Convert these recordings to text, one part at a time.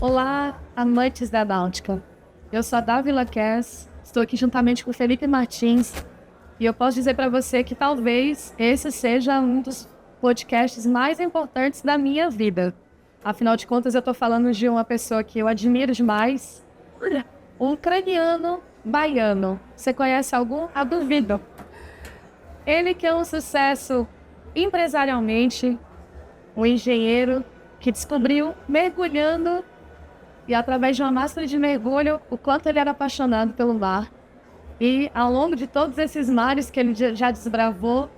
Olá, amantes da náutica. Eu sou a Dávila Kess, estou aqui juntamente com o Felipe Martins e eu posso dizer para você que talvez esse seja um dos podcasts mais importantes da minha vida. Afinal de contas, eu estou falando de uma pessoa que eu admiro demais, um ucraniano baiano. Você conhece algum? Eu duvido. Ele que é um sucesso empresarialmente, um engenheiro que descobriu mergulhando e através de uma máscara de mergulho o quanto ele era apaixonado pelo mar. E ao longo de todos esses mares que ele já desbravou,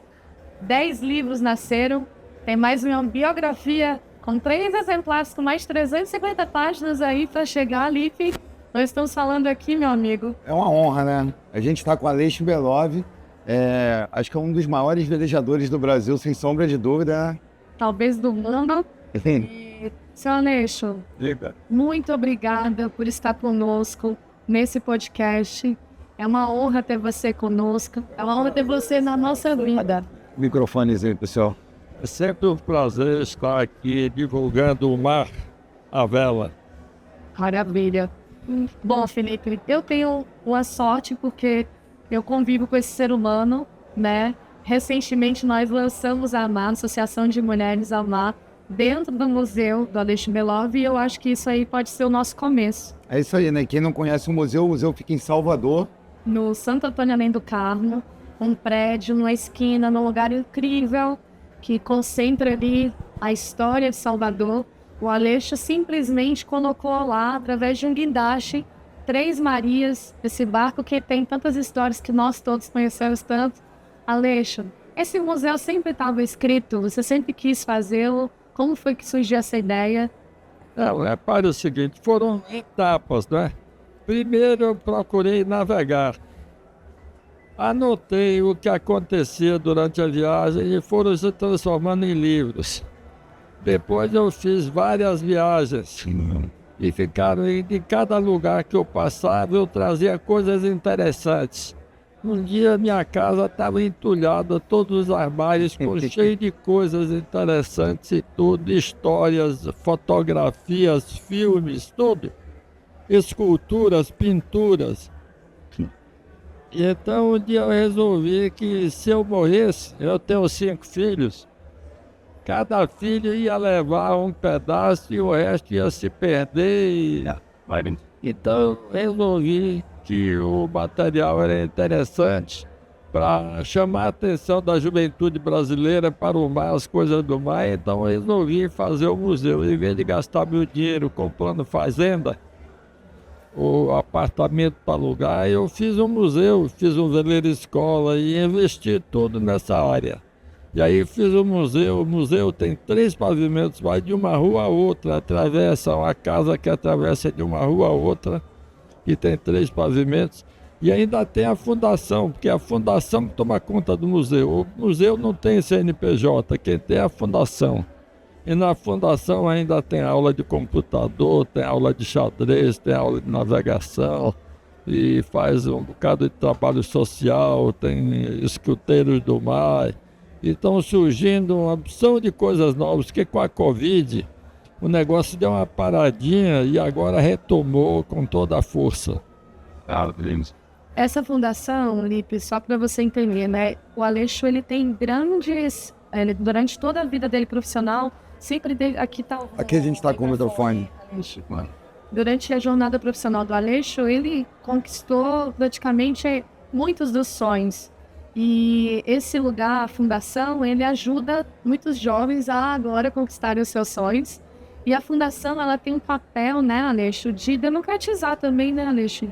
10 livros nasceram. Tem mais uma biografia com 3 exemplares com mais de 350 páginas aí para chegar ali. Nós estamos falando aqui, meu amigo. É uma honra, né? A gente está com o Aleixo Belov, acho que é um dos maiores velejadores do Brasil, sem sombra de dúvida, né? Talvez do mundo. E, seu Aleixo, muito obrigada por estar conosco nesse podcast. É uma honra ter você conosco. É uma honra ter você na nossa vida. Microfonezinho, pessoal. É sempre um prazer estar aqui divulgando o mar à vela. Maravilha. Bom, Felipe, eu tenho uma sorte porque eu convivo com esse ser humano, né? Recentemente nós lançamos a AMAR, Associação de Mulheres AMAR, dentro do museu do Aleixo Belov, e eu acho que isso aí pode ser o nosso começo. É isso aí, né? Quem não conhece o museu fica em Salvador. No Santo Antônio Além do Carmo, um prédio, numa esquina, num lugar incrível, que concentra ali a história de Salvador. O Aleixo simplesmente colocou lá, através de um guindaste, 3 Marias, esse barco que tem tantas histórias que nós todos conhecemos tanto. Aleixo, esse museu sempre estava escrito, você sempre quis fazê-lo. Como foi que surgiu essa ideia? Para o seguinte, foram etapas, né? Primeiro eu procurei navegar. Anotei o que acontecia durante a viagem e foram se transformando em livros. Depois eu fiz várias viagens e ficaram de cada lugar que eu passava eu trazia coisas interessantes. Um dia minha casa estava entulhada, todos os armários cheios de coisas interessantes e tudo, histórias, fotografias, filmes, tudo. Esculturas, pinturas. E então um dia eu resolvi que se eu morresse, eu tenho 5 filhos, cada filho ia levar um pedaço e o resto ia se perder. Então eu resolvi que o material era interessante para chamar a atenção da juventude brasileira para o mar, as coisas do mar. Então eu resolvi fazer o museu. Em vez de gastar meu dinheiro comprando fazenda, o apartamento para alugar, eu fiz um museu, fiz um veleiro escola e investi tudo nessa área. E aí fiz o museu tem 3 pavimentos, vai de uma rua a outra, atravessa uma casa que atravessa de uma rua a outra, e tem 3 pavimentos. E ainda tem a fundação, porque é a fundação que toma conta do museu. O museu não tem CNPJ, quem tem é a fundação. E na fundação ainda tem aula de computador, tem aula de xadrez, tem aula de navegação, e faz um bocado de trabalho social, tem escuteiros do mar. E estão surgindo uma opção de coisas novas, que com a Covid o negócio deu uma paradinha e agora retomou com toda a força. Essa fundação, Lipe, só para você entender, né? O Aleixo, ele tem grandes... durante toda a vida dele profissional, sempre teve... Aqui a gente está com o microfone. Durante a jornada profissional do Aleixo, ele conquistou praticamente muitos dos sonhos. E esse lugar, a fundação, ele ajuda muitos jovens a agora conquistarem os seus sonhos. E a fundação, ela tem um papel, né, Aleixo, de democratizar também, né, Aleixo?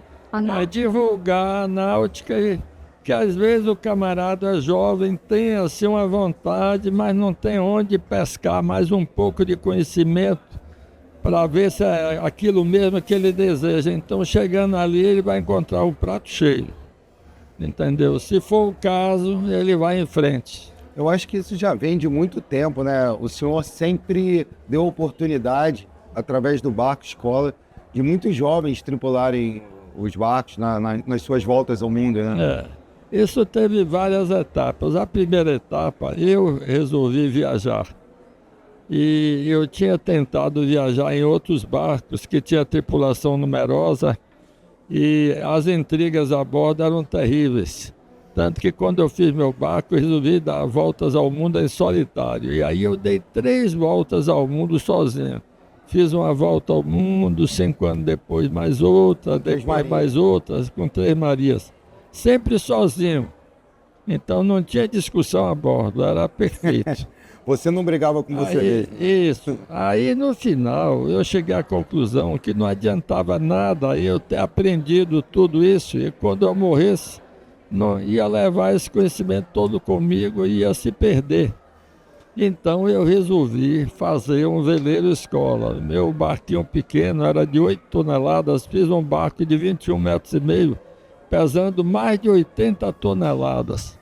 Divulgar a náutica, que às vezes o camarada jovem tem assim uma vontade, mas não tem onde pescar mais um pouco de conhecimento para ver se é aquilo mesmo que ele deseja. Então, chegando ali, ele vai encontrar o prato cheio. Entendeu? Se for o caso, ele vai em frente. Eu acho que isso já vem de muito tempo, né? O senhor sempre deu oportunidade, através do barco escola, de muitos jovens tripularem os barcos nas suas voltas ao mundo, né? Isso teve várias etapas. A primeira etapa, eu resolvi viajar. E eu tinha tentado viajar em outros barcos que tinha tripulação numerosa e as intrigas a bordo eram terríveis. Tanto que quando eu fiz meu barco, eu resolvi dar voltas ao mundo em solitário. E aí eu dei 3 voltas ao mundo sozinho. Fiz uma volta ao mundo, 5 anos depois mais outra, depois mais outras, com 3 Marias. Sempre sozinho. Então não tinha discussão a bordo, era perfeito. Você não brigava com você mesmo? Isso. Aí no final eu cheguei à conclusão que não adiantava nada eu ter aprendido tudo isso e quando eu morresse, não ia levar esse conhecimento todo comigo e ia se perder. Então eu resolvi fazer um veleiro escola. Meu barquinho pequeno era de 8 toneladas, fiz um barco de 21,5 metros, pesando mais de 80 toneladas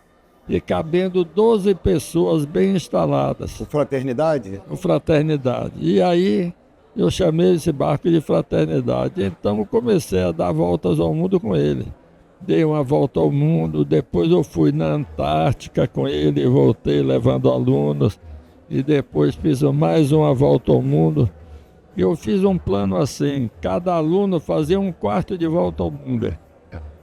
e cabendo 12 pessoas bem instaladas. O Fraternidade? O Fraternidade. E aí eu chamei esse barco de Fraternidade. Então eu comecei a dar voltas ao mundo com ele. Dei uma volta ao mundo, depois eu fui na Antártica com ele, voltei levando alunos, e depois fiz mais uma volta ao mundo. E eu fiz um plano assim, cada aluno fazia 1/4 de volta ao mundo.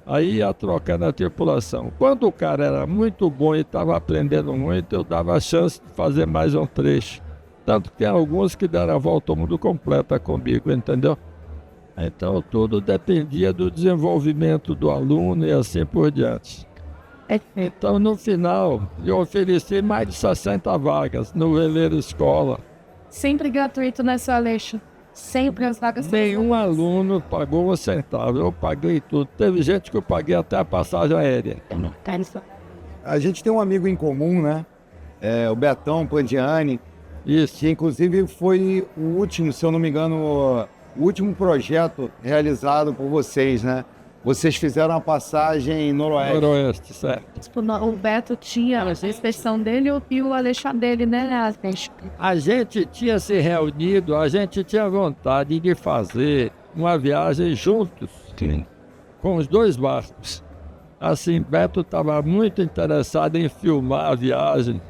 Aí ia trocando a tripulação. Quando o cara era muito bom e estava aprendendo muito, eu dava a chance de fazer mais um trecho. Tanto que tem alguns que deram a volta ao mundo completa comigo, entendeu? Então tudo dependia do desenvolvimento do aluno e assim por diante. Então no final eu ofereci mais de 60 vagas no veleiro escola. Sempre gratuito nessa Aleixo. Sempre as vagas. Nenhum aluno pagou 1 centavo, eu paguei tudo. Teve gente que eu paguei até a passagem aérea. A gente tem um amigo em comum, né? O Betão Pandiani. Isso. Que inclusive foi o último, se eu não me engano, o último projeto realizado por vocês, né? Vocês fizeram a passagem noroeste. Noroeste, certo. Tipo, o Beto tinha a expedição dele e o Aleixo dele, né, Aleixo? A gente tinha se reunido, a gente tinha vontade de fazer uma viagem juntos, com os 2 barcos. Assim, Beto estava muito interessado em filmar a viagem.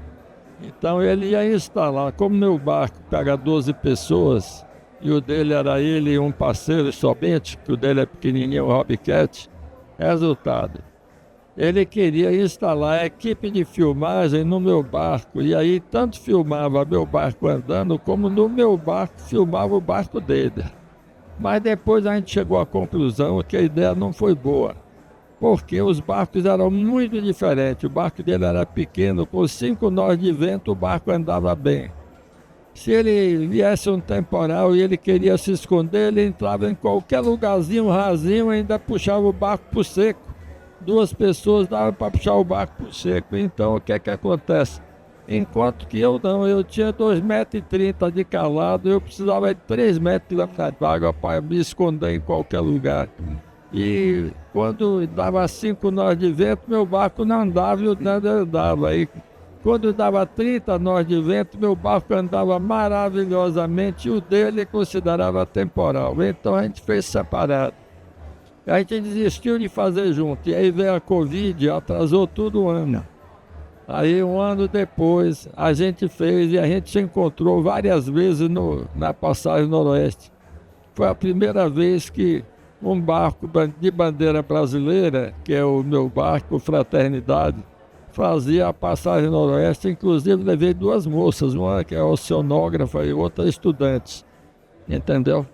Então ele ia instalar, como meu barco pega 12 pessoas, e o dele era ele e um parceiro somente, que o dele é pequenininho, o Hobbycat. Resultado, ele queria instalar a equipe de filmagem no meu barco, e aí tanto filmava meu barco andando, como no meu barco filmava o barco dele. Mas depois a gente chegou à conclusão que a ideia não foi boa, porque os barcos eram muito diferentes. O barco dele era pequeno, com 5 nós de vento o barco andava bem. Se ele viesse um temporal e ele queria se esconder, ele entrava em qualquer lugarzinho rasinho e ainda puxava o barco para o seco. 2 pessoas davam para puxar o barco para o seco. Então o que é que acontece? Enquanto que eu não, eu tinha 2,30 metros de calado, eu precisava de 3 metros de água para me esconder em qualquer lugar. E quando dava 5 nós de vento, meu barco não andava e o nada andava. Aí, quando dava 30 nós de vento, meu barco andava maravilhosamente e o dele considerava temporal. Então a gente fez separado. A gente desistiu de fazer junto. E aí veio a Covid, atrasou tudo o ano. Aí 1 ano depois a gente fez e a gente se encontrou várias vezes na passagem noroeste. Foi a primeira vez que um barco de bandeira brasileira, que é o meu barco Fraternidade, fazia a passagem noroeste. Inclusive levei 2 moças, uma que é oceanógrafa e outra estudante, entendeu?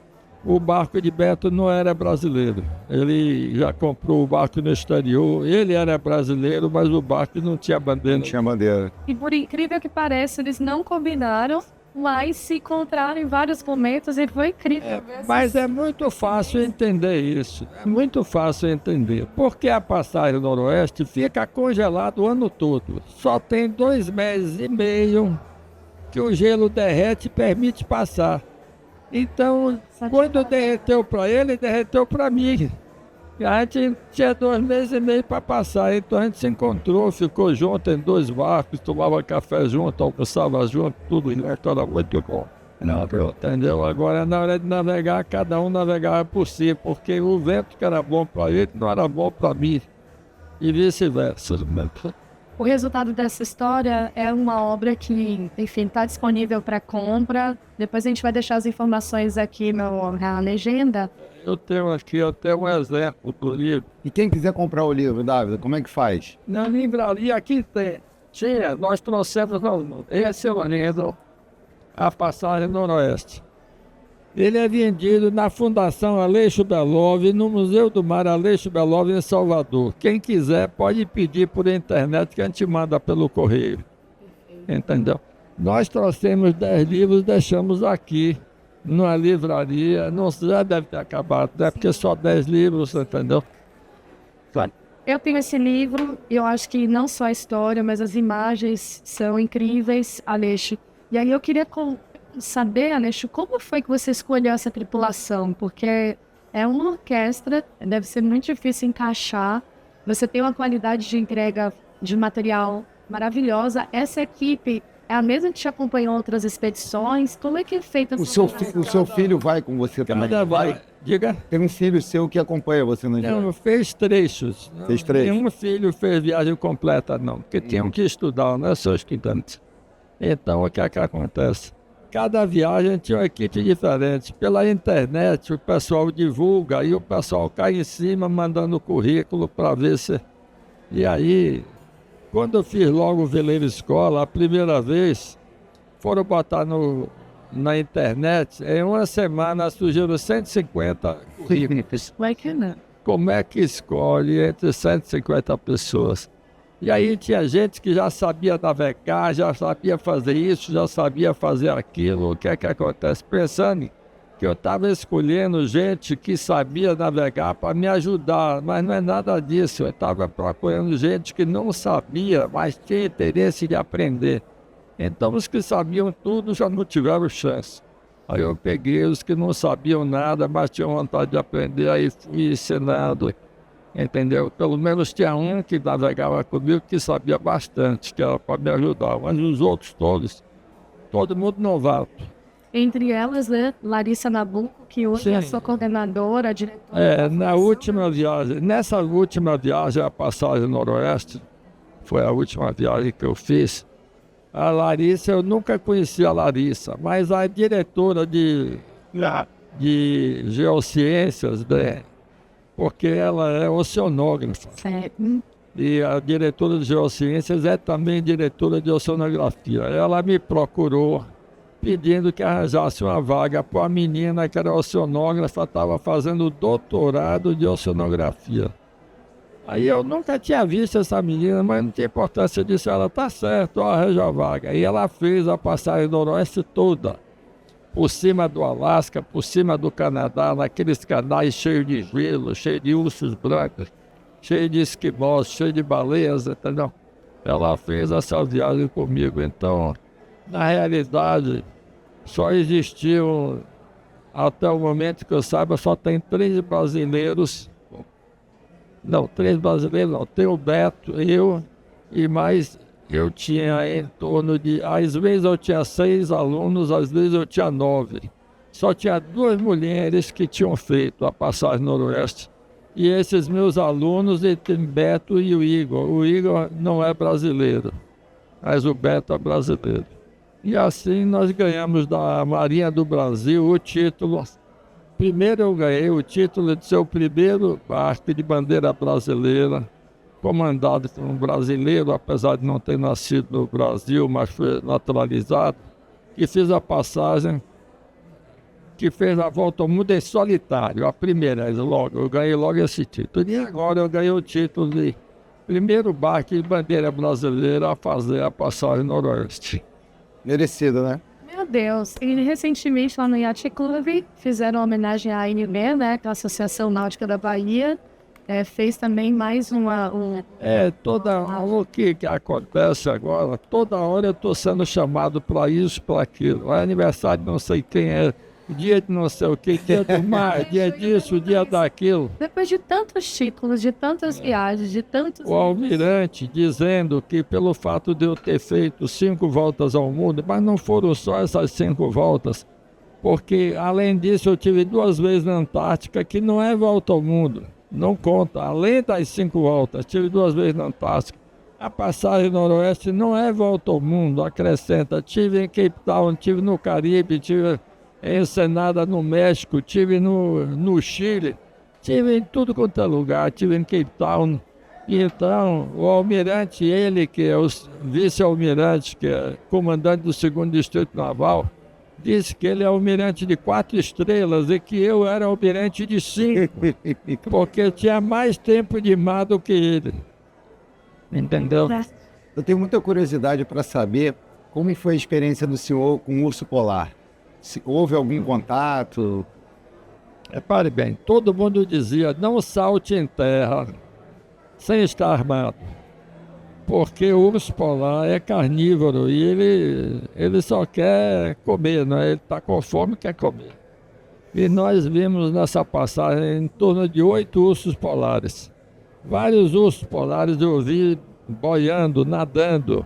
O barco de Beto não era brasileiro, ele já comprou o barco no exterior, ele era brasileiro, mas o barco não tinha bandeira. Não tinha bandeira. E por incrível que pareça, eles não combinaram, mas se encontraram em vários momentos e foi incrível. Mas é muito fácil entender isso, é muito fácil entender. Porque a passagem noroeste fica congelada o ano todo. Só tem 2 meses e meio que o gelo derrete e permite passar. Então, quando derreteu para ele, derreteu para mim. E a gente tinha 2 meses e meio para passar, então a gente se encontrou, ficou junto em 2 barcos, tomava café junto, almoçava junto, tudo junto, era muito bom. Entendeu? Agora, na hora de navegar, cada um navegava por si, porque o vento que era bom para ele não era bom para mim, e vice-versa. O resultado dessa história é uma obra que, enfim, está disponível para compra. Depois a gente vai deixar as informações aqui na legenda. Eu tenho um exemplo do livro. E quem quiser comprar o livro, Dávila, como é que faz? Na livraria aqui nós trouxemos, esse é o livro, A Passagem Noroeste. Ele é vendido na Fundação Aleixo Belov e no Museu do Mar Aleixo Belov em Salvador. Quem quiser pode pedir por internet que a gente manda pelo correio. Entendeu? Nós trouxemos 10 livros, deixamos aqui numa livraria. Não já deve ter acabado, né? Porque só 10 livros, entendeu? Eu tenho esse livro e eu acho que não só a história, mas as imagens são incríveis, Aleixo. E aí eu queria saber, Aleixo, como foi que você escolheu essa tripulação? Porque é uma orquestra, deve ser muito difícil encaixar. Você tem uma qualidade de entrega de material maravilhosa. Essa equipe é a mesma que te acompanhou em outras expedições? Como é que é feita essa O seu filho vai com você também? Diga. Tem um filho seu que acompanha você no dia? Não, fez trechos. Fez trechos. Nenhum filho fez viagem completa, não. Porque tinham que estudar, né, seus estudantes. Então, o que é que acontece? Cada viagem tinha uma equipe diferente. Pela internet, o pessoal divulga e o pessoal cai em cima mandando currículo para ver se... E aí, quando eu fiz logo o Veleiro Escola, a primeira vez, foram botar na internet, em uma semana surgiram 150 currículos. Como é que escolhe entre 150 pessoas? E aí tinha gente que já sabia navegar, já sabia fazer isso, já sabia fazer aquilo. O que é que acontece? Pensando que eu estava escolhendo gente que sabia navegar para me ajudar, mas não é nada disso. Eu estava procurando gente que não sabia, mas tinha interesse de aprender. Então os que sabiam tudo já não tiveram chance. Aí eu peguei os que não sabiam nada, mas tinham vontade de aprender, aí fui ensinando. Entendeu? Pelo menos tinha um que navegava comigo que sabia bastante, que era para me ajudar. Mas os outros todos, todo mundo novato. Entre elas, né, Larissa Nabuco, que hoje é sua coordenadora, diretora. Nessa última viagem, a Passagem Noroeste, foi a última viagem que eu fiz. A Larissa, eu nunca conheci a Larissa, mas a diretora de Geociências, né? Porque ela é oceanógrafa. Certo. E a diretora de Geociências é também diretora de oceanografia. Ela me procurou pedindo que arranjasse uma vaga para uma menina que era oceanógrafa, estava fazendo doutorado de oceanografia. Aí eu nunca tinha visto essa menina, mas não tinha importância disso. Ela tá certo, arranja a vaga. E ela fez a Passagem Noroeste toda. Por cima do Alasca, por cima do Canadá, naqueles canais cheios de gelo, cheios de ursos brancos, cheios de esquimós, cheios de baleias, entendeu? Ela fez essa viagem comigo. Então, na realidade, só existiu, até o momento que eu saiba, só tem 3 brasileiros. Não, 3 brasileiros não. Tem o Beto, eu e mais... Eu tinha em torno de... Às vezes eu tinha 6 alunos, às vezes eu tinha 9. Só tinha 2 mulheres que tinham feito a Passagem Noroeste. E esses meus alunos, entre Beto e o Igor. O Igor não é brasileiro, mas o Beto é brasileiro. E assim nós ganhamos da Marinha do Brasil o título. Primeiro eu ganhei o título de ser o primeiro barco de bandeira brasileira, comandado por um brasileiro, apesar de não ter nascido no Brasil, mas foi naturalizado, que fez a passagem, que fez a volta ao mundo em solitário, a primeira, eu ganhei logo esse título. E agora eu ganhei o título de primeiro barco de bandeira brasileira a fazer a Passagem Noroeste. Merecido, né? Meu Deus. E recentemente lá no Yacht Club fizeram uma homenagem à ANB, né, que é a Associação Náutica da Bahia. Fez também mais o que acontece agora, toda hora eu estou sendo chamado para isso, para aquilo. É aniversário de não sei quem é, dia de não sei o que, dia do mar, dia disso, dia daquilo. Depois de tantos títulos, de tantas viagens, de tantos... O almirante dizendo que pelo fato de eu ter feito 5 voltas ao mundo, mas não foram só essas 5 voltas, porque além disso eu tive 2 vezes na Antártica, que não é volta ao mundo. Não conta, além das 5 voltas, tive 2 vezes na Antártica, A passagem noroeste não é volta ao mundo, acrescenta. Tive em Cape Town, tive no Caribe, tive em Ensenada, no México, tive no Chile, tive em tudo quanto é lugar, tive em Cape Town. E então, o almirante, ele que é o vice-almirante, que é comandante do 2º Distrito Naval, disse que ele é almirante de 4 estrelas e que eu era almirante de 5, porque eu tinha mais tempo de mar do que ele. Entendeu? Eu tenho muita curiosidade para saber como foi a experiência do senhor com o urso polar. Se houve algum contato? Repare bem, todo mundo dizia, não salte em terra sem estar armado, porque o urso polar é carnívoro e ele só quer comer, né? Ele está com fome e quer comer. E nós vimos nessa passagem em torno de 8 ursos polares. Vários ursos polares eu vi boiando, nadando.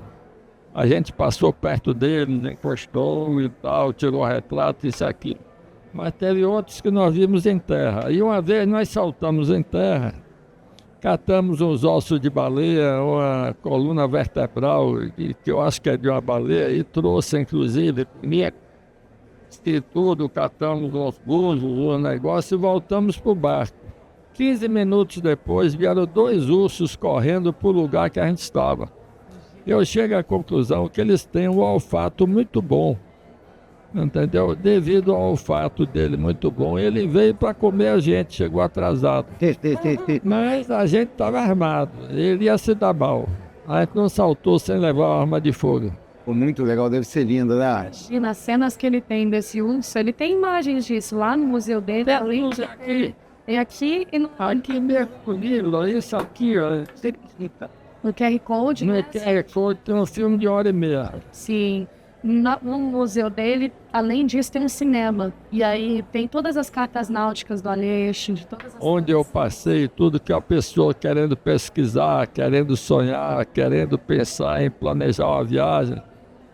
A gente passou perto deles, encostou e tal, tirou retrato, isso e aquilo. Mas teve outros que nós vimos em terra. E uma vez nós saltamos em terra, catamos uns ossos de baleia, uma coluna vertebral, que eu acho que é de uma baleia, e trouxe, inclusive, e tudo, catamos uns búzios, um negócio, e voltamos para o barco. 15 minutos depois, vieram 2 ursos correndo para o lugar que a gente estava. Eu chego à conclusão que eles têm um olfato muito bom, entendeu? Devido ao olfato dele muito bom, ele veio para comer a gente, chegou atrasado. Mas a gente estava armado, ele ia se dar mal. A gente não saltou sem levar uma arma de fogo. Pô, muito legal, deve ser lindo, né? E nas cenas que ele tem desse urso, ele tem imagens disso lá no museu dele. Aqui, Tem aqui e no mesmo no livro, isso aqui, ó. no QR Code. No né? QR Code tem um filme de 1h30. Sim. No museu dele, além disso, tem um cinema. E aí tem todas as cartas náuticas do Aleixo, de todas as Onde eu passei, tudo que a pessoa querendo pesquisar, querendo sonhar, querendo pensar em planejar uma viagem.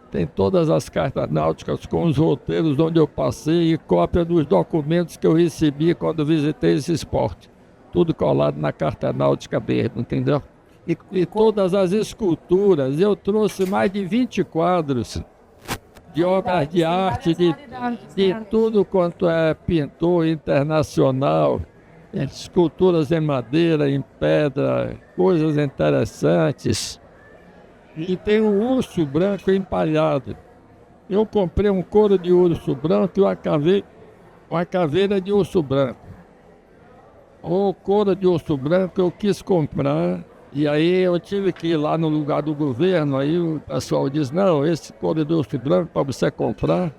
Tem todas as cartas náuticas com os roteiros onde eu passei e cópia dos documentos que eu recebi quando visitei esse esporte. Tudo colado na carta náutica verde, entendeu? E todas as esculturas, eu trouxe mais de 20 quadros de obras de arte, de tudo quanto é pintor internacional, esculturas em madeira, em pedra, coisas interessantes. E tem um urso branco empalhado. Eu comprei um couro de urso branco e uma caveira de urso branco. O couro de urso branco eu quis comprar. E aí eu tive que ir lá no lugar do governo, aí o pessoal diz, não, esse couro de urso branco para você comprar,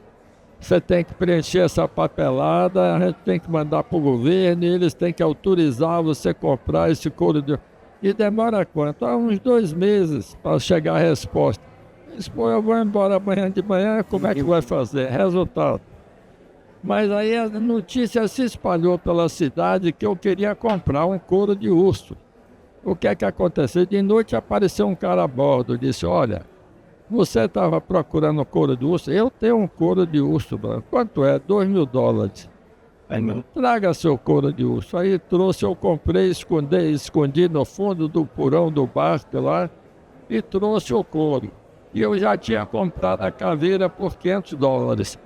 você tem que preencher essa papelada, a gente tem que mandar para o governo e eles têm que autorizar você comprar esse couro de urso. E demora quanto? Uns 2 meses para chegar a resposta. Pô, eu vou embora amanhã de manhã, como é que vai fazer? Resultado. Mas aí a notícia se espalhou pela cidade que eu queria comprar um couro de urso. O que é que aconteceu? De noite apareceu um cara a bordo, disse, olha, você estava procurando couro de urso? Eu tenho um couro de urso branco. Quanto é? $2.000. Aí, traga seu couro de urso. Aí trouxe, eu comprei, escondi no fundo do porão do barco lá e trouxe o couro. E eu já tinha comprado a caveira por $500.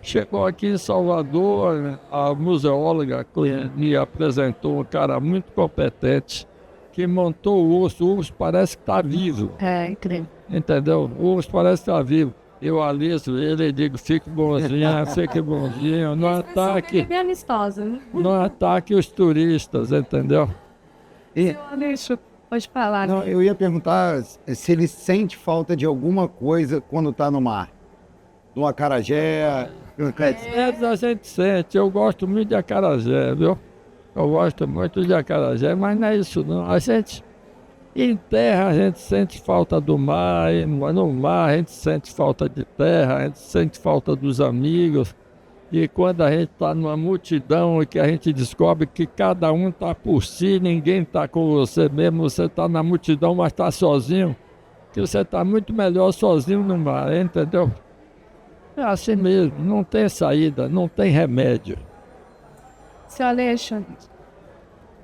Chegou aqui em Salvador, a museóloga me apresentou um cara muito competente que montou o urso parece que está vivo. É, incrível. Entendeu? O urso parece que está vivo. Eu aliso ele e digo, fique bonzinho, fique bonzinho, não ataque, Bem amistosa, né? não ataque os turistas, entendeu? E, Deixa eu falar. não, eu ia perguntar se ele sente falta de alguma coisa quando está no mar. No acarajé. A gente sente, eu gosto muito de acarajé, viu? Eu gosto muito de acarajé, mas não é isso não. A gente, em terra, a gente sente falta do mar, e no mar a gente sente falta de terra, a gente sente falta dos amigos. E quando a gente está numa multidão e que a gente descobre que cada um está por si, ninguém está com você mesmo, você está na multidão, mas está sozinho, que você está muito melhor sozinho no mar, entendeu? É assim mesmo, não tem saída, não tem remédio. Seu Aleixo,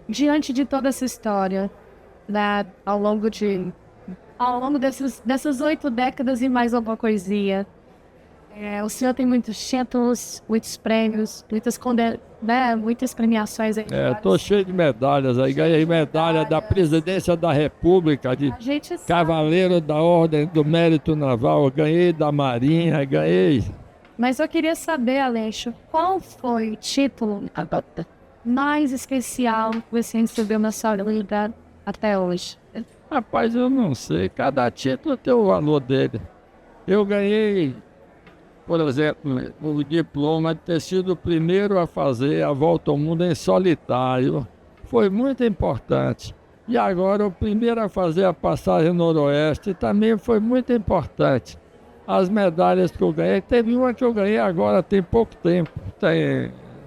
diante de toda essa história, né, ao longo de ao longo dessas 8 décadas e mais alguma coisinha, o senhor tem muitos títulos, muitos prêmios, muitas premiações aí. Tô cheio de medalhas aí. Ganhei medalha da Presidência da República, de A gente sabe, Cavaleiro da Ordem do Mérito Naval, ganhei da Marinha, ganhei. mas eu queria saber, Aleixo, qual foi o título mais especial que você recebeu na sua vida até hoje? Rapaz, eu não sei, cada título tem o valor dele. Eu ganhei, por exemplo, o diploma de ter sido o primeiro a fazer a volta ao mundo em solitário. Foi muito importante. E agora o primeiro a fazer a passagem noroeste também foi muito importante. As medalhas que eu ganhei, teve uma que eu ganhei agora tem pouco tempo.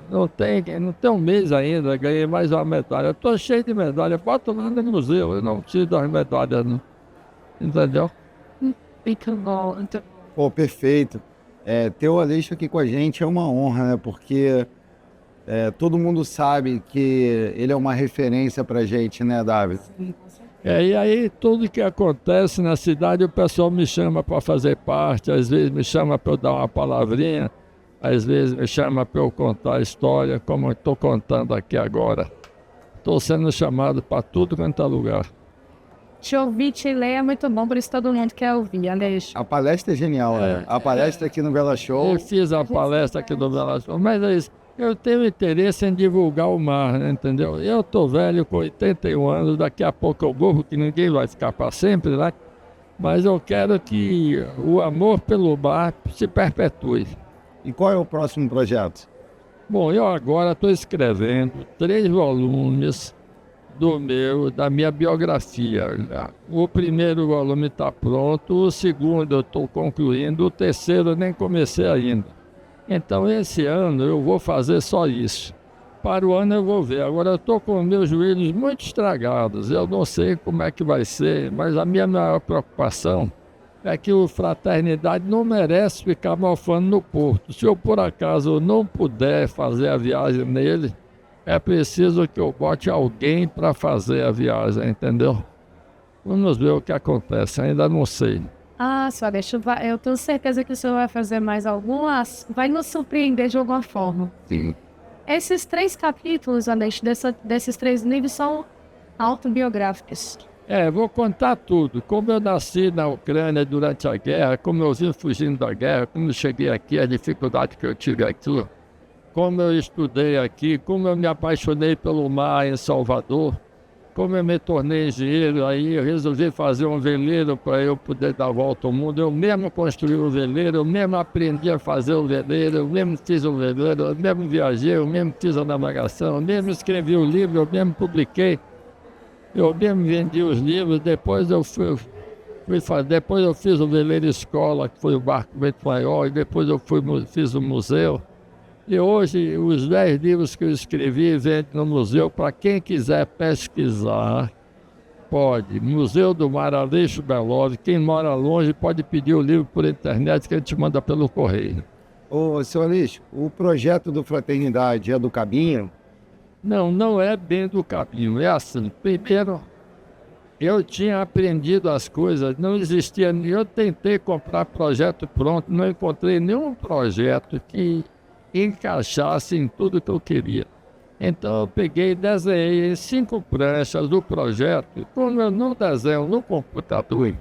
Não tem um mês ainda, ganhei mais uma medalha. Estou cheio de medalha, boto lá no museu, eu não preciso das medalhas não. Entendeu? Muito bom. Pô, perfeito. Ter o Aleixo aqui com a gente é uma honra, né? Porque todo mundo sabe que ele é uma referência pra gente, né, Davi? E aí tudo que acontece na cidade o pessoal me chama para fazer parte, às vezes me chama para eu dar uma palavrinha, às vezes me chama para eu contar a história, como eu estou contando aqui agora. Estou sendo chamado para tudo quanto é lugar. Te ouvir, te ler é muito bom, por isso todo mundo quer ouvir, Aleixo. A palestra é genial, né? A palestra aqui no Bela Show. Eu fiz a palestra aqui do Bela Show, mas é isso. Eu tenho interesse em divulgar o mar, né, entendeu? Eu tô velho, com 81 anos, daqui a pouco eu morro, que ninguém vai ficar para sempre, né? Mas eu quero que o amor pelo mar se perpetue. E qual é o próximo projeto? Bom, eu agora estou escrevendo 3 volumes da minha biografia. O primeiro volume está pronto, o segundo eu estou concluindo, o terceiro eu nem comecei ainda. Então esse ano eu vou fazer só isso. Para o ano eu vou ver. Agora eu estou com meus joelhos muito estragados. Eu não sei como é que vai ser, mas a minha maior preocupação é que o Fraternidade não merece ficar mofando no porto. Se eu por acaso não puder fazer a viagem nele, é preciso que eu bote alguém para fazer a viagem, entendeu? Vamos ver o que acontece, ainda não sei. Seu Aleixo, eu tenho certeza que o senhor vai fazer mais algumas, vai nos surpreender de alguma forma. Sim. Esses 3 capítulos, Aleixo, desses 3 livros são autobiográficos. Vou contar tudo. Como eu nasci na Ucrânia durante a guerra, como eu vim fugindo da guerra, como eu cheguei aqui, a dificuldade que eu tive aqui, como eu estudei aqui, como eu me apaixonei pelo mar em Salvador, como eu me tornei engenheiro, aí eu resolvi fazer um veleiro para eu poder dar a volta ao mundo. Eu mesmo construí o veleiro, eu mesmo aprendi a fazer o veleiro, eu mesmo fiz o veleiro, eu mesmo viajei, eu mesmo fiz a navegação, eu mesmo escrevi o livro, eu mesmo publiquei, eu mesmo vendi os livros, depois eu fiz o veleiro escola, que foi o barco muito maior, e depois fiz o museu. E hoje, os 10 livros que eu escrevi vendem no museu. Para quem quiser pesquisar, pode. Museu do Mar, Aleixo Belov. Quem mora longe pode pedir o livro por internet, que a gente manda pelo correio. Ô, senhor Aleixo, o projeto do Fraternidade é do Cabinho? Não é bem do caminho. É assim, primeiro, eu tinha aprendido as coisas, não existia... Eu tentei comprar projeto pronto, não encontrei nenhum projeto que encaixasse em tudo que eu queria. Então eu peguei e desenhei em 5 pranchas do projeto. Como eu não desenho no computador,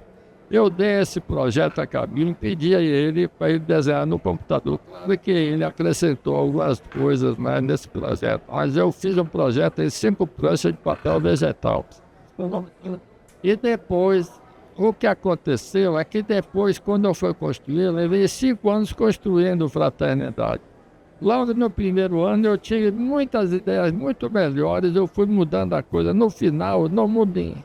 eu dei esse projeto a Cabinho e pedi a ele para ele desenhar no computador. Claro que ele acrescentou algumas coisas mais nesse projeto, mas eu fiz um projeto em 5 pranchas de papel vegetal. E depois, o que aconteceu é que depois, quando eu fui construir, eu levei 5 anos construindo Fraternidade. Logo no primeiro ano eu tive muitas ideias muito melhores, eu fui mudando a coisa. No final, não mudei.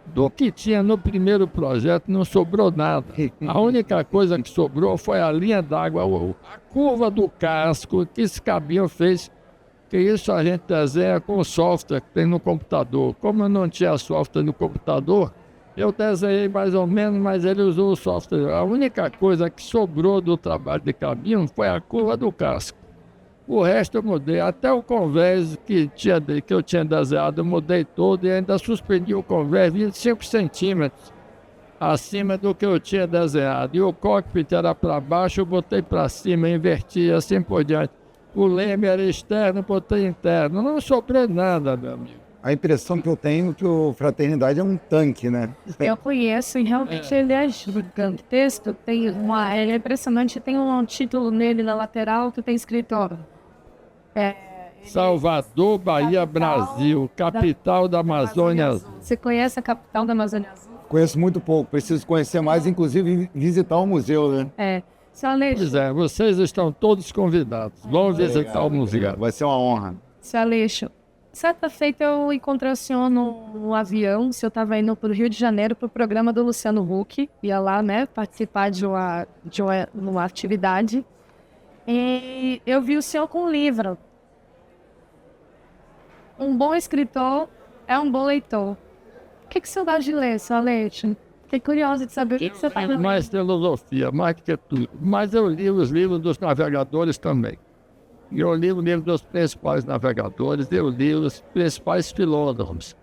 Do que tinha no primeiro projeto, não sobrou nada. A única coisa que sobrou foi a linha d'água, a curva do casco que esse Cabinho fez, que isso a gente desenha com o software que tem no computador. Como eu não tinha software no computador, eu desenhei mais ou menos, mas ele usou o software. A única coisa que sobrou do trabalho de Cabinho foi a curva do casco. O resto eu mudei, até o convés que eu tinha desenhado, eu mudei todo e ainda suspendi o convés 25 centímetros. acima do que eu tinha desenhado. E o cockpit era para baixo, eu botei para cima, inverti, assim por diante. O leme era externo, botei interno. Não sobrou nada, meu amigo. A impressão que eu tenho é que o Fraternidade é um tanque, né? Eu conheço e realmente ele é gigantesco. Ele é impressionante, tem um título nele na lateral que tem escrito, ó, Salvador, Bahia, Brasil, capital da Amazônia Azul. Você conhece a capital da Amazônia Azul? Conheço muito pouco, preciso conhecer mais, inclusive visitar o museu, né? Seu Aleixo, Pois é, vocês estão todos convidados. Vão visitar o museu. Vai ser uma honra. seu Aleixo, certa feita eu encontrei o senhor no avião, o senhor estava indo para o Rio de Janeiro para o programa do Luciano Huck, ia lá, né, participar de uma atividade, e eu vi o senhor com um livro. Um bom escritor é um bom leitor. O que o senhor gosta de ler, seu Aleixo? Fiquei curiosa de saber o que você está lendo. Mais filosofia, mais que tudo. Mas eu li os livros dos navegadores também. Eu li o livro dos principais navegadores, eu li os principais filósofos.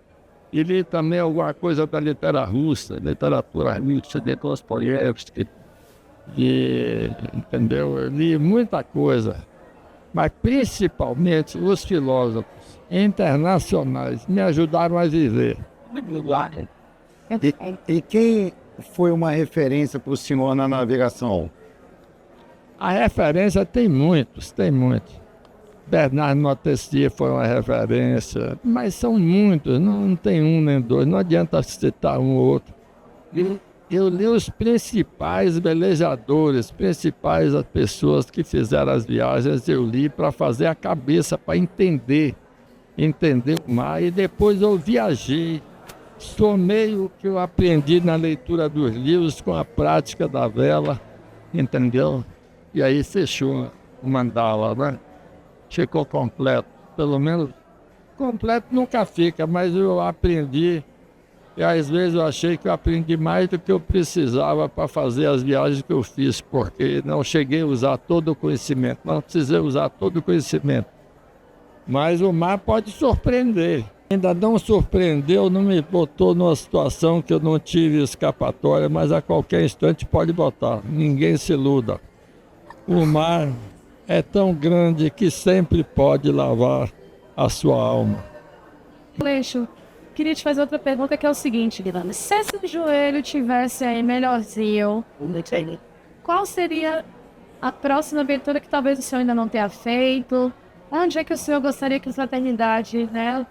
E li também alguma coisa da literatura russa de Dostoiévski. Entendeu? Eu li muita coisa. Mas principalmente os filósofos internacionais me ajudaram a viver. E quem foi uma referência para o senhor na navegação? A referência tem muitos. Bernard Montesquieu foi uma referência, mas são muitos, não tem um nem dois, não adianta citar um ou outro. Eu li os principais velejadores, principais as pessoas que fizeram as viagens, eu li para fazer a cabeça, para entender o mar, e depois eu viajei. Somei o que eu aprendi na leitura dos livros com a prática da vela, entendeu? E aí fechou o mandala, né? Ficou completo. Pelo menos, completo nunca fica, mas eu aprendi. E às vezes eu achei que eu aprendi mais do que eu precisava para fazer as viagens que eu fiz, porque não cheguei a usar todo o conhecimento, não precisei usar todo o conhecimento. Mas o mar pode surpreender. Ainda não surpreendeu, não me botou numa situação que eu não tive escapatória, mas a qualquer instante pode botar. Ninguém se iluda. O mar é tão grande que sempre pode lavar a sua alma. Aleixo, queria te fazer outra pergunta que é o seguinte, Guilherme. Se seu joelho tivesse aí melhorzinho, qual seria a próxima aventura que talvez o senhor ainda não tenha feito? Onde é que o senhor gostaria que a fraternidade, né,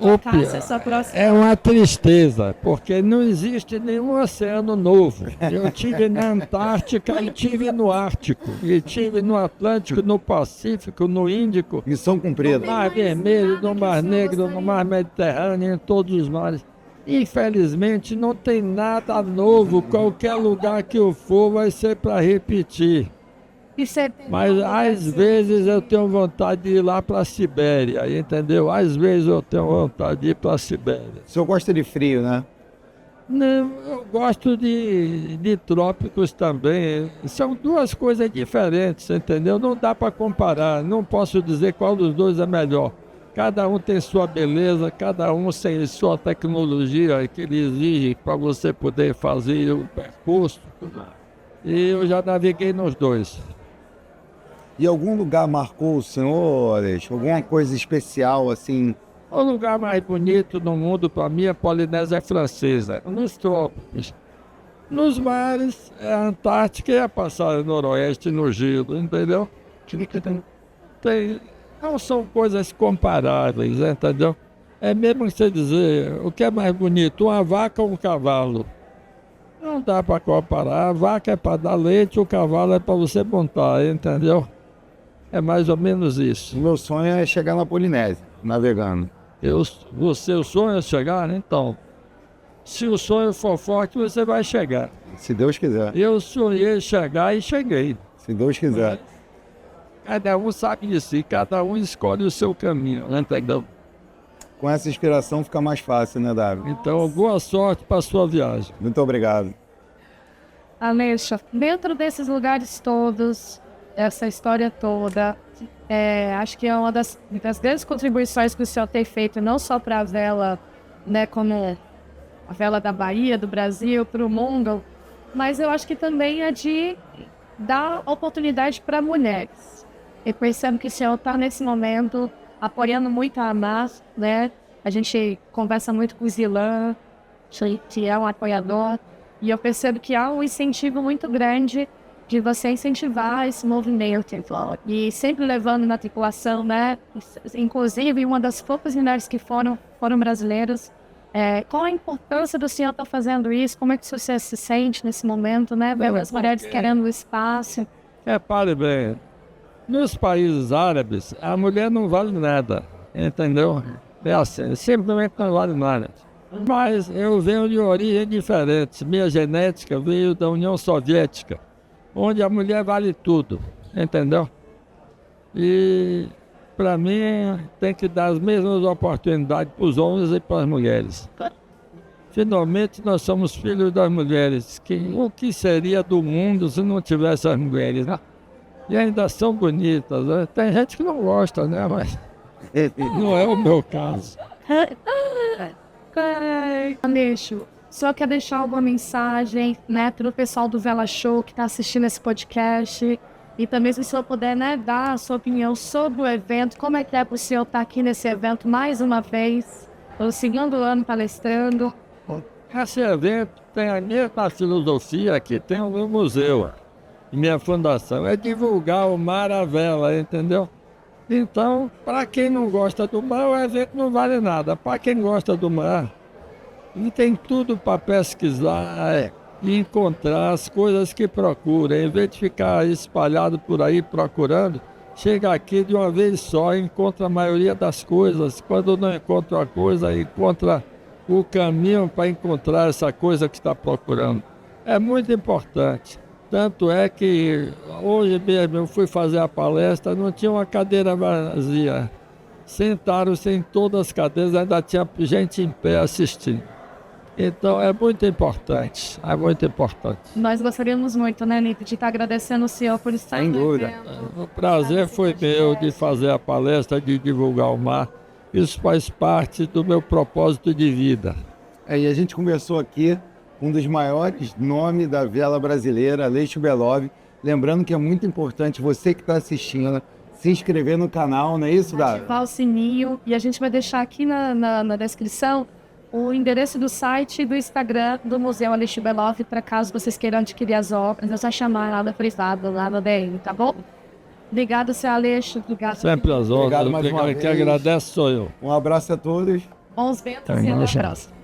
tocasse essa próxima? É uma tristeza, porque não existe nenhum oceano novo. Eu tive na Antártica e tive no Ártico, e tive no Atlântico, no Pacífico, no Índico, Missão cumprida. no Mar Vermelho, no Mar Negro, no Mar Mediterrâneo, em todos os mares. Infelizmente não tem nada novo, qualquer lugar que eu for vai ser para repetir. Mas às vezes eu tenho vontade de ir lá para a Sibéria, entendeu? Às vezes eu tenho vontade de ir para a Sibéria. O senhor gosta de frio, né? Não, eu gosto de trópicos também. São duas coisas diferentes, entendeu? Não dá para comparar, não posso dizer qual dos dois é melhor. Cada um tem sua beleza, cada um tem sua tecnologia que ele exige para você poder fazer o percurso. E eu já naveguei nos dois. E algum lugar marcou o senhor, Aleixo? Alguma coisa especial, assim? O lugar mais bonito do mundo para mim é a Polinésia Francesa, nos trópicos. Nos mares, é a Antártica e a passagem noroeste no gelo, entendeu? Não são coisas comparáveis, entendeu? É mesmo você dizer, o que é mais bonito, uma vaca ou um cavalo? Não dá para comparar, a vaca é para dar leite, o cavalo é para você montar, entendeu? É mais ou menos isso. O meu sonho é chegar na Polinésia, navegando. O seu sonho é chegar, né? Então, se o sonho for forte, você vai chegar. Se Deus quiser. Eu sonhei chegar e cheguei. Se Deus quiser. Cada um sabe de si, cada um escolhe o seu caminho, né? Entendeu? Com essa inspiração fica mais fácil, né, Davi? Então, boa sorte para a sua viagem. Muito obrigado. Aleixo, dentro desses lugares todos, essa história toda, acho que é uma das grandes contribuições que o senhor tem feito, não só para a vela, né, como a vela da Bahia, do Brasil, para o mundo, mas eu acho que também é de dar oportunidade para mulheres. Eu percebo que o senhor está nesse momento apoiando muito a AMAR, né? A gente conversa muito com o Zilan, que é um apoiador, e eu percebo que há um incentivo muito grande de você incentivar esse movimento, e sempre levando na tripulação, né? Inclusive, uma das poucas mulheres que foram brasileiras. Qual a importância do senhor estar fazendo isso? Como é que você se sente nesse momento, né? As mulheres querendo o espaço. Pare bem, nos países árabes, a mulher não vale nada, entendeu? É assim, simplesmente não vale nada. Mas eu venho de origem diferente. Minha genética veio da União Soviética, onde a mulher vale tudo, entendeu? E, para mim, tem que dar as mesmas oportunidades para os homens e para as mulheres. Finalmente, nós somos filhos das mulheres. O que seria do mundo se não tivesse as mulheres, né? E ainda são bonitas, né? Tem gente que não gosta, né? Mas não é o meu caso. Aleixo, só quer deixar alguma mensagem, né, para o pessoal do Vela Show que está assistindo esse podcast, e também se o senhor puder, né, dar a sua opinião sobre o evento, como é que é para o senhor estar aqui nesse evento mais uma vez, pelo segundo ano palestrando. Esse evento tem a mesma filosofia que tem o meu museu e minha fundação, é divulgar o mar à vela, entendeu? Então, para quem não gosta do mar, o evento não vale nada. Para quem gosta do mar, e tem tudo para pesquisar e encontrar as coisas que procura. Em vez de ficar espalhado por aí procurando, chega aqui de uma vez só e encontra a maioria das coisas. Quando não encontra a coisa, encontra o caminho para encontrar essa coisa que está procurando. É muito importante. Tanto é que hoje mesmo eu fui fazer a palestra, não tinha uma cadeira vazia. Sentaram-se em todas as cadeiras, ainda tinha gente em pé assistindo. Então é muito importante, é muito importante. Nós gostaríamos muito, né, Nico, de estar agradecendo o senhor por estar Sem no dúvida. evento. O prazer foi meu de fazer a palestra, de divulgar o mar. Isso faz parte do meu propósito de vida. E a gente conversou aqui com um dos maiores nomes da vela brasileira, Aleixo Belov. Lembrando que é muito importante você que está assistindo se inscrever no canal, não é isso, Davi? Ativar o sininho, e a gente vai deixar aqui na descrição o endereço do site e do Instagram do Museu Aleixo Belov, para caso vocês queiram adquirir as obras. É só chamar lá no privado, lá no DM, tá bom? Obrigado, seu Aleixo. Obrigado. Sempre as honras. Obrigado mais uma Quem vez. agradece sou eu. Um abraço a todos. Bons ventos e até a próxima.